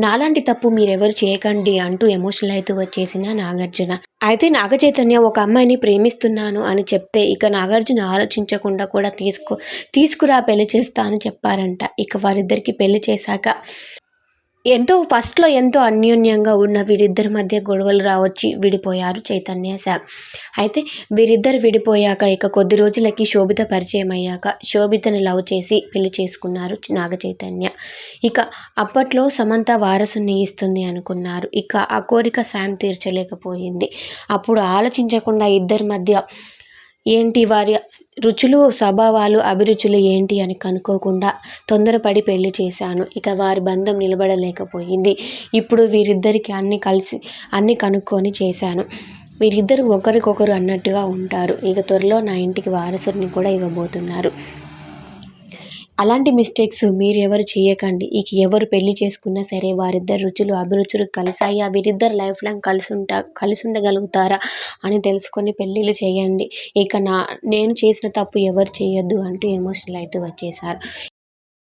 నాలాంటి తప్పు మీరెవరు చేయకండి అంటూ ఎమోషనల్ అవుతూ వచ్చేసిన నాగార్జున. అయితే నాగచైతన్య ఒక అమ్మాయిని ప్రేమిస్తున్నాను అని చెప్తే ఇక నాగార్జున ఆలోచించకుండా కూడా తీసుకురా పెళ్లి చేస్తా అని చెప్పారంట. ఇక వారిద్దరికి పెళ్లి చేశాక ఫస్ట్లో ఎంతో అన్యోన్యంగా ఉన్న వీరిద్దరి మధ్య గొడవలు రావచ్చి విడిపోయారు చైతన్య శామ్. అయితే వీరిద్దరు విడిపోయాక ఇక కొద్ది రోజులకి శోభిత పరిచయం అయ్యాక శోభితని లవ్ చేసి పెళ్లి చేసుకున్నారు నాగచైతన్య. ఇక అప్పట్లో సమంత వారసుని ఇస్తుంది అనుకున్నారు. ఇక ఆ కోరిక శామ్ తీర్చలేకపోయింది. అప్పుడు ఆలోచించకుండా ఇద్దరి మధ్య ఏంటి వారి రుచులు, స్వభావాలు, అభిరుచులు ఏంటి అని కనుక్కోకుండా తొందరపడి పెళ్లి చేశాను. ఇక వారి బంధం నిలబడలేకపోయింది. ఇప్పుడు వీరిద్దరికి అన్నీ కనుక్కొని చేశాను. వీరిద్దరు ఒకరికొకరు అన్నట్టుగా ఉంటారు. ఇక త్వరలో నా ఇంటికి వారసుని కూడా ఇవ్వబోతున్నారు. అలాంటి మిస్టేక్స్ మీరెవరు చేయకండి. ఇక ఎవరు పెళ్లి చేసుకున్నా సరే వారిద్దరు రుచులు, అభిరుచులు కలిసాయా, వీరిద్దరు లైఫ్ లాంగ్ కలిసి ఉండగలుగుతారా అని తెలుసుకొని పెళ్ళిళ్ళు చేయండి. ఇక నేను చేసిన తప్పు ఎవరు చేయొద్దు అంటూ ఎమోషనల్ అయితే వచ్చేసారు.